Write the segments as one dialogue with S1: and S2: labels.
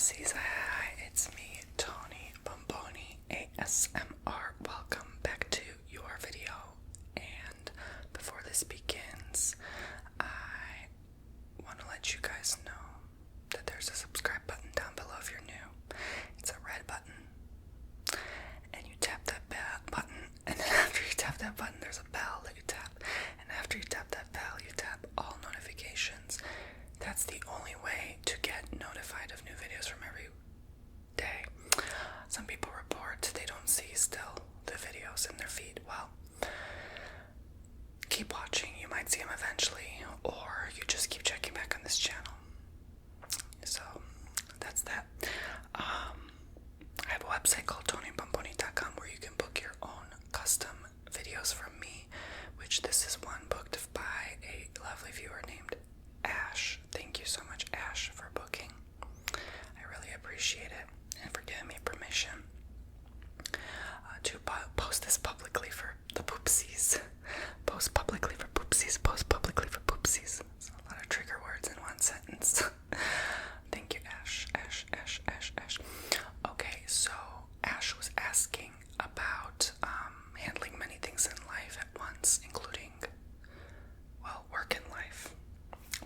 S1: Poopsies, hi, it's me, Tony Bomboni, ASMR. Welcome back to your video. And before this begins, I want to let you guys know that there's a subscribe button down below if you're new. It's a red button, and you tap that button, and then after you tap that button, there's a bell that you tap, and after you tap that bell, you tap all notifications. That's the only way to get notified of new videos from every day. Some people report they don't see still the videos in their feed. Well, keep watching. You might see them eventually, or you just keep checking back on this channel. So that's that. I have a website called TonyBomboni.com where you can book your own custom videos from me, which this is one booked by a lovely viewer named Ash. Thank you so much, Ash, for booking. I really appreciate it, and for giving me permission to post this publicly for the poopsies. Post publicly for poopsies. Post publicly for poopsies. It's a lot of trigger words in one sentence. Thank you, Ash. Ash. Okay, so Ash was asking about handling many things in life at once, including, well, work and life.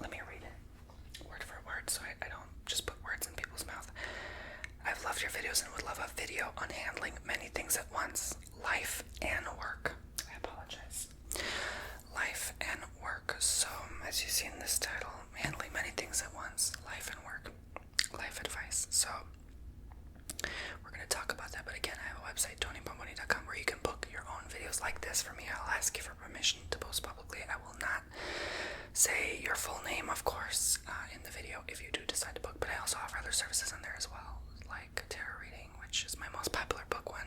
S1: Let me read it word for word so I don't just put words in people's mouth. I've loved your videos and would love a video on handling many things at once, life and work. I apologize. Life and work. So, as you see in this title, handling many things at once, life and work, life advice. So, we're going to talk about that, but again, I have a website, TonyBomboni.com, where you can book your own videos like this for me. I'll ask you for permission to post publicly. I will not say your full name, of course, in the video if you do decide to book, but I also offer other services on there as well, like tarot reading, which is my most popular book one.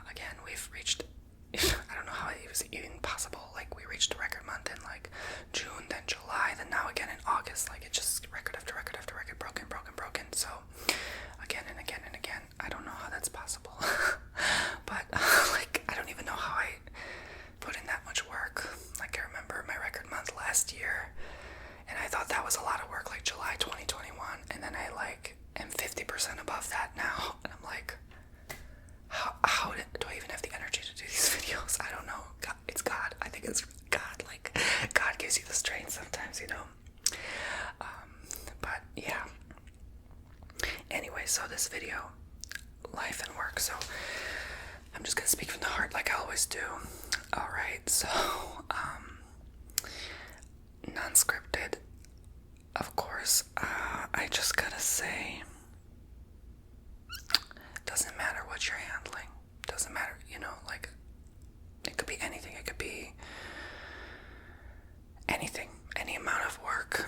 S1: Again, we've reached, I don't know how it was even possible, like we reached a record month in like June, then July, then now again in August, like it just record after record after record, broken, so again and again and again. I don't know how that's possible, but like I don't even know how I put in that much work. Like I remember my record month last year, and I thought that was a lot of work, like July 2021, and then I like am 50% above that now, and I'm like, how do I even have the energy to do these videos? I don't know. God, it's God. I think it's God. Like God gives you the strength sometimes, you know. But yeah. Anyway, so this video, life and work. So I'm just gonna speak from the heart, like I always do. All right. So non-scripted, of course. I just gotta say, doesn't matter what you're handling. Doesn't matter, you know, like it could be anything. It could be anything, any amount of work,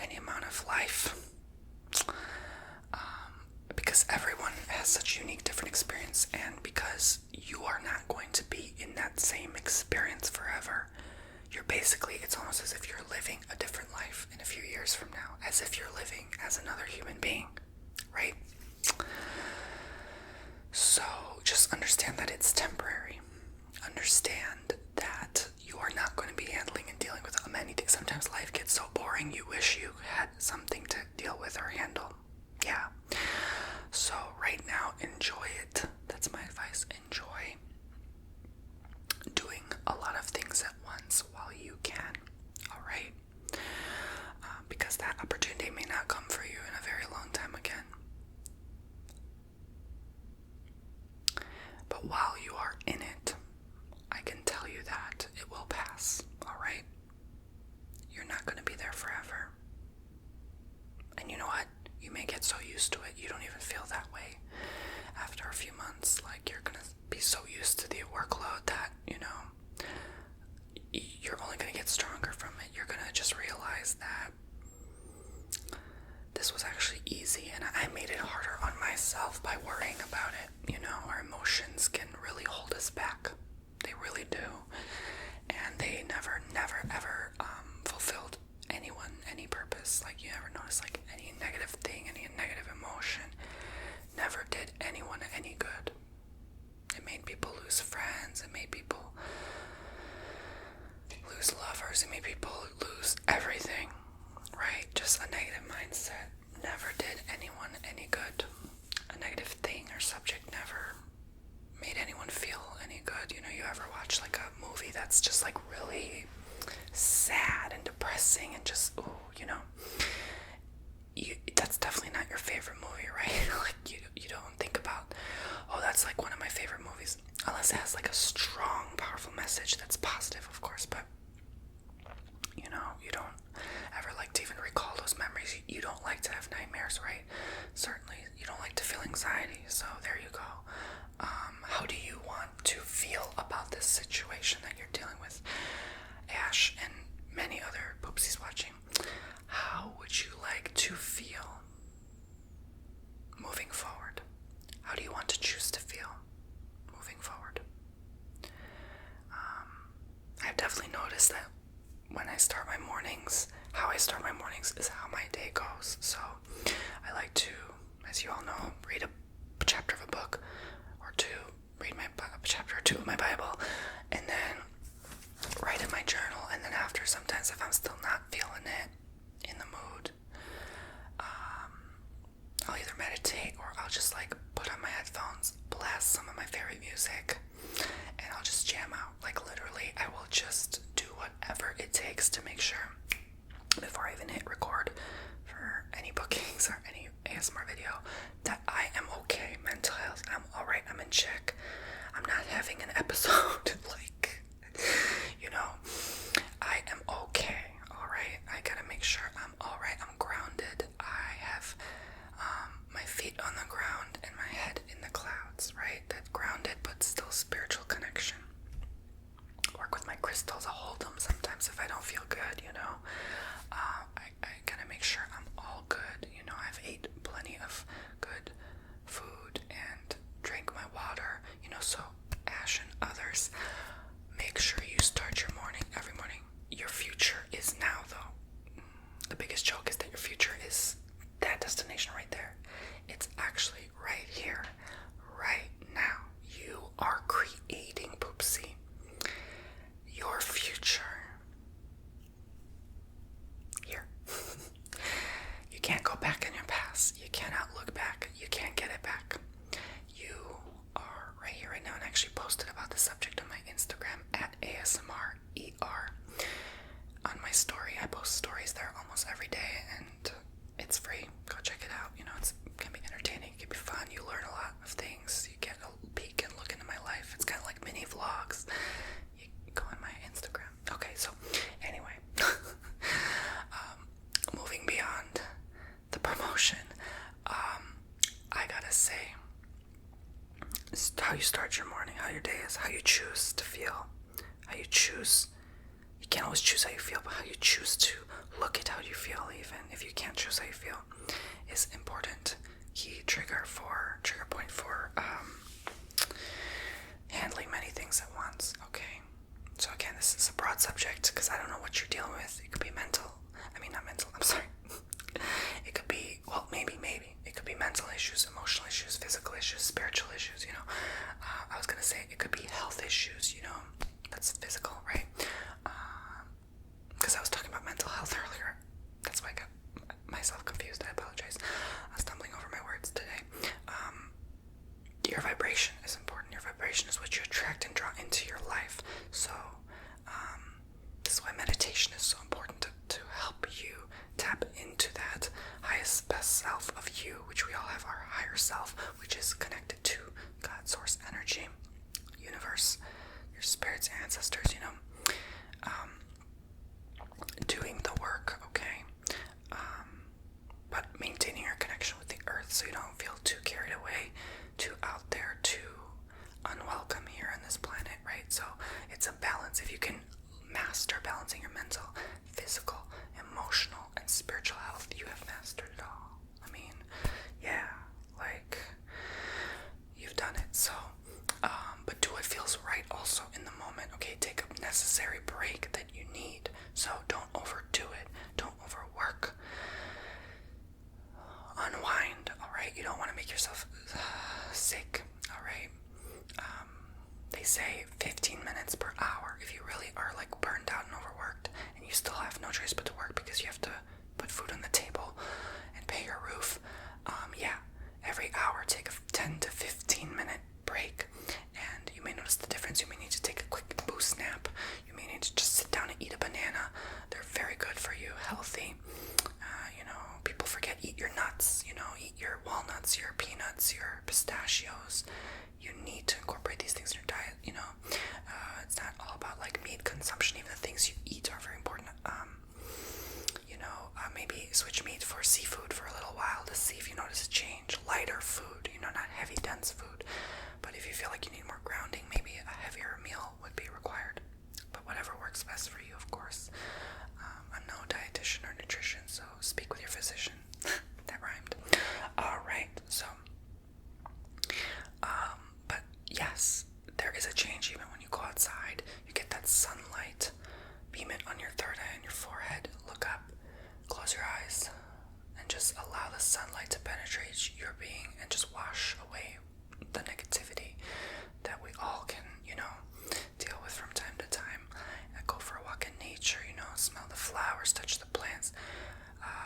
S1: any amount of life. Because everyone has such unique, different experience, and because you are not going to be in that same experience forever, you're basically, it's almost as if you're living a different life in a few years from now, as if you're living as another human being, right? So just understand that it's temporary. Understand that you are not going to be handling and dealing with many things. Sometimes life gets so boring you wish you had something to deal with or handle. Yeah. So right now, enjoy it. That's my advice. Enjoy doing a lot of things at once while you can. All right? Because that opportunity may not come for you in a very long time again. But while you are in it, I can tell you that it will pass. All right? You're not going to be there forever. And you know what? You may get so used to it, you don't even feel that way after a few months. Like, you're gonna be so used to the workload that, you know, you're only gonna get stronger from it. You're gonna just realize that this was actually easy, and I made it harder on myself by worrying about it. You know, our emotions can really hold us back. They really do. And they never, ever fulfilled anyone, any purpose. Like, you ever notice, like, any negative thing, any negative emotion never did anyone any good. It made people lose friends. It made people lose lovers. It made people lose everything, right? Just a negative mindset never just, ooh, that's definitely not your favorite movie, right? Like, you don't think about, oh, that's like one of my favorite movies, unless it has like a strong, powerful message that's positive, of course. But you don't ever like to even recall those memories. You don't like to have nightmares, right? Certainly, you don't like to feel anxiety. So there you go. How do you want to feel about this situation that you're dealing with, Ash, and many other poopsies watching? How would you like to feel moving forward? How do you want to choose to feel moving forward? I've definitely noticed that when I start my mornings, how I start my mornings is how my day goes. So I like to, as you all know, read a chapter of a book or two, read a chapter or two of my Bible, and then write in my journal. And then after, sometimes if I'm still not feeling it, in the mood, I'll either meditate or I'll just like put on my headphones, blast some of my favorite music, and I'll just jam out. Like literally, I will just do whatever it takes to make sure, before I even hit record for any bookings or any ASMR video, that I am okay. Mental health, I'm alright, I'm in check. I'm not having an episode like, I am okay, alright? I gotta make sure I'm alright, I'm grounded. I have my feet on the ground and my head in the clouds, right? That grounded but still spiritual connection. Work with my crystals, I'll hold them sometimes if I don't feel good, I gotta make sure I'm all good. I've ate plenty of good food and drank my water, so Ash and others, make sure you start your morning every morning. Your future is now, though. The biggest joke is that your future is that destination right there. It's actually right here, right now. You are creating, Poopsie, your future. Here. You can't go back in your past. You cannot look back. You can't get it back. You are right here, right now, and I actually posted about the subject on my Instagram at ASMRER. On my story, I post stories there almost every day, and it's free. Go check it out. It can be entertaining, it can be fun. You learn a lot of things. You get a peek and look into my life. It's kind of like mini vlogs. You go on my Instagram. Okay, so anyway, moving beyond the promotion, I gotta say, how you start your morning, how your day is, how you choose to feel, how you choose. You can't always choose how you feel, but how you choose to look at how you feel, even if you can't choose how you feel, is important. Key trigger point for handling many things at once. Okay, so again, this is a broad subject because I don't know what you're dealing with. It could be not mental, I'm sorry. It could be, well, maybe. It could be mental issues, emotional issues, physical issues, spiritual issues, I was gonna say it could be health issues, that's physical, right? Because I was talking about mental health earlier. That's why I got myself confused. I apologize. I'm stumbling over my words today. Your vibration is important. Your vibration is what you attract and draw into your life. So, this is why meditation is so important to help you tap into that highest, best self of you, which we all have, our higher self, which is connected to God, source, energy, universe, your spirits, ancestors, doing the work, okay? But maintaining your connection with the earth so you don't feel too carried away, too out there, too unwelcome here on this planet, right? So it's a balance. If you can master balancing your mental, physical, emotional, and spiritual health, you have mastered it all. I mean, yeah, like, you've done it. So, but do what feels right also in the moment, okay? Take a necessary nuts, your peanuts, your pistachios. You need to incorporate these things in your diet, you know. It's not all about like meat consumption. Even the things you eat are very important. Maybe switch meat for seafood for a little while to see if you notice a change. Lighter food, not heavy, dense food. But if you feel like you need more grounding, maybe a heavier meal would be required. But whatever works best for you, of course. I'm no dietitian or nutrition, so speak with your physician. That rhymed. Alright, so, but yes, there is a change even when you go outside. You get that sunlight, beam it on your third eye and your forehead. Look up, close your eyes, and just allow the sunlight to penetrate your being and just wash away the negativity that we all can, deal with from time to time. Go for a walk in nature, smell the flowers, touch the plants,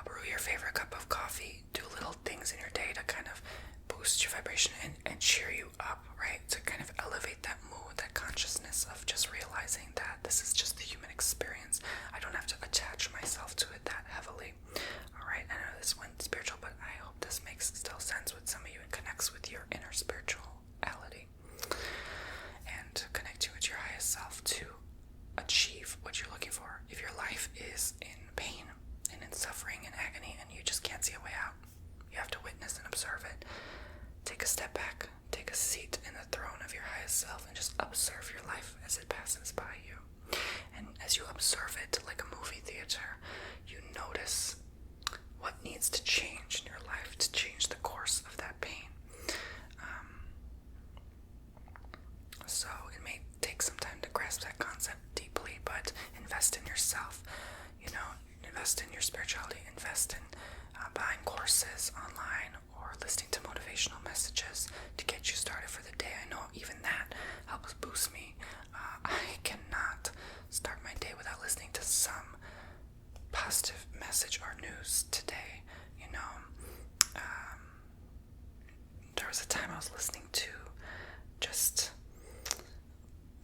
S1: brew your favorite cup of coffee, do little things in your day to kind of boost your vibration and cheer you up, right? To kind of elevate that mood, that consciousness of just realizing that this is just the human experience. I don't have to attach myself to it that heavily. Alright, I know this went spiritual, but I hope this makes still sense with some of you and connects with your inner spirituality and connect you with your highest self to achieve what you're looking for. If your life is in pain and in suffering and agony and you just can't see a way out, you have to witness and observe it. Take a step back, take a seat in the throne of your highest self and just observe your life as it passes by you. And as you observe it like a movie theater, you notice what needs to change in your life to change the course of that pain. So it may take some time to grasp that concept deeply, but invest in yourself, invest in your spirituality, invest in buying courses online or listening to motivational messages to get you started for the day. I know even that helps boost me. I cannot start my day without listening to some positive message or news today. There was a time I was listening to just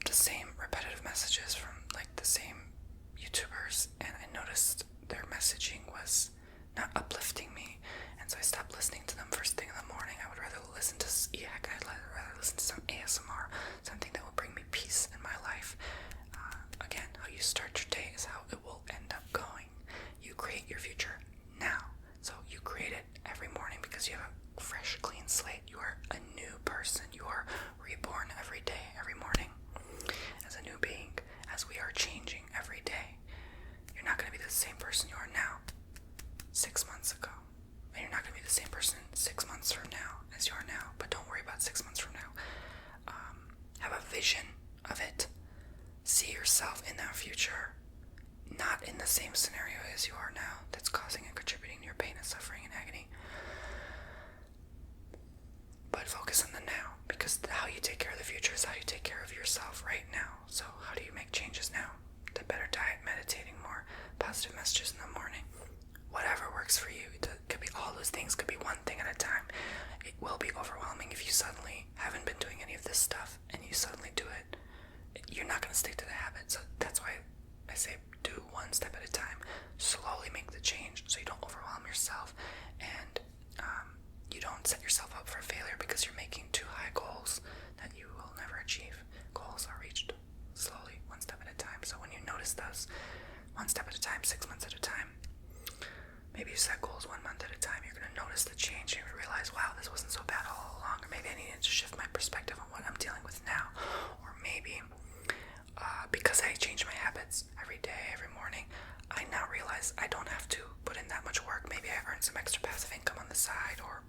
S1: the same repetitive messages from like the same YouTubers, and I noticed their messaging was not uplifting me, and so I stopped listening to them first thing in the morning. I would rather listen to some ASMR, something that will bring me peace in my life. Again, how you start your day is how it will end up going. You create your future now, so you create it every morning because you have a fresh, clean slate. You are a new person. You are reborn every day, every morning, as a new being, as we are changing every day. You're not going to be the same person you are now 6 months ago, and you're not going to be the same person 6 months from now as you are now. But don't worry about 6 months from now. Have a vision of it. See yourself in that future, not in the same scenario as you are now that's causing and contributing to your pain and suffering and agony. But focus on the now, because how you take care of the future is how you take care of yourself right now. So how do you make changes now? The better diet, meditating more, positive messages in the morning, whatever works for you. It could be all those things, could be one thing at a time. It will be overwhelming if you suddenly haven't been doing any of this stuff and you suddenly do it. You're not going to stick to the habit. So that's why I say do one step at a time. Slowly make the change so you don't overwhelm yourself and you don't set yourself up for failure because you're making too high goals that you will never achieve. Goals are reached slowly, one step at a time. So when you notice those, one step at a time, 6 months at a time, maybe you set goals 1 month at a time, you're going to notice the change and you realize, wow, this wasn't so bad all along. Or maybe I needed to shift my perspective on what I'm dealing with now. Or maybe because I change my habits every day, every morning, I now realize I don't have to put in that much work. Maybe I earned some extra passive income on the side, or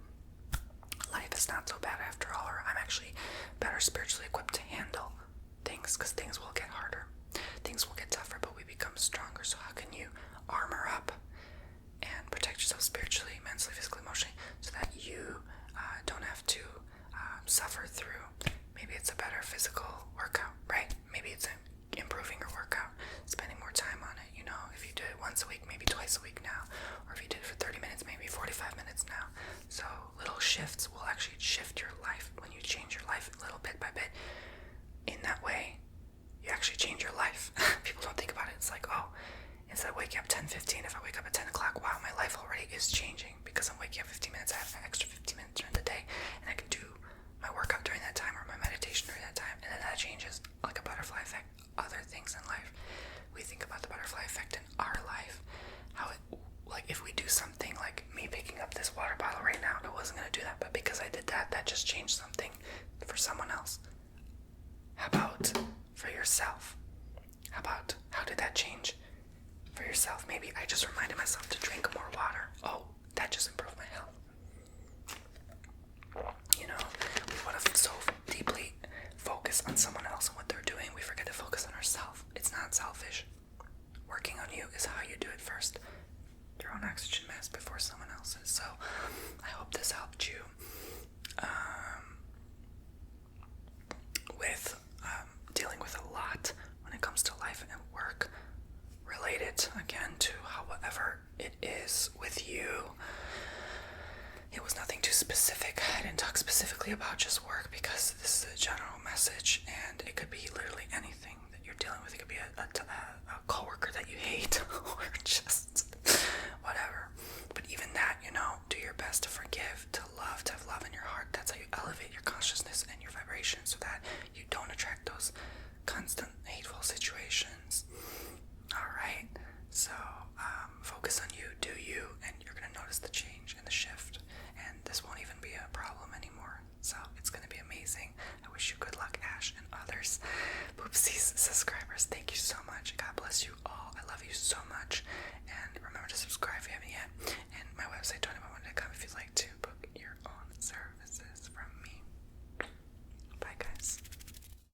S1: life is not so bad after all, or I'm actually better spiritually equipped to handle things, because things will get harder. Things will get tougher, but we become stronger. So how can you armor up and protect yourself spiritually, mentally, physically, emotionally, so that you don't have to suffer through? Maybe it's a better physical workout, right? Maybe it's improving your workout, spending more time on it. If you do it once a week, maybe twice a week now, or if you did it for 30 minutes, maybe 45 minutes now. So little shifts will actually shift your life when you change your life little bit by bit. In that way, you actually change your life. People don't think about it. It's like, oh, instead of waking up 10:15, if I wake up at 10 o'clock, wow, my life already is changing because I'm waking up 15 minutes. I have an extra 15 minutes during the day. oxygen mask before someone else's. So I hope this helped you with dealing with a lot when it comes to life and work related, again, to however it is with you. It was nothing too specific. I didn't talk specifically about just work because this is a general message, and it could be literally anything that you're dealing with. It could be a coworker that you hate or just whatever. But even that, do your best to forgive, to love, to have love in your heart. That's how you elevate your consciousness and your vibration so that you don't attract those constant hateful situations. Alright, so focus on you, do you, and you're going to notice the change and the shift, and this won't even be a problem anymore. So it's going to be amazing. I wish you good luck, Ash and others. Poopsies subscribers, thank you so much. God bless you all. I love you so much. And remember to subscribe if you haven't